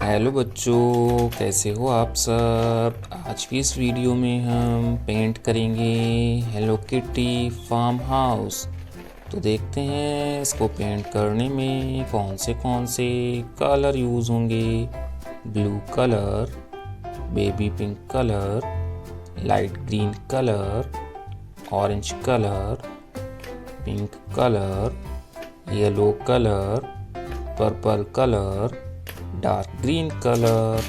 Hello बच्चों, कैसे हो आप सब। आज की इस वीडियो में हम पेंट करेंगे हेलो किटी फार्म हाउस। तो देखते हैं इसको पेंट करने में कौन से कलर यूज़ होंगे। Blue colour, baby pink colour, light green colour, orange colour, pink colour, yellow colour, purple colour, dark green colour.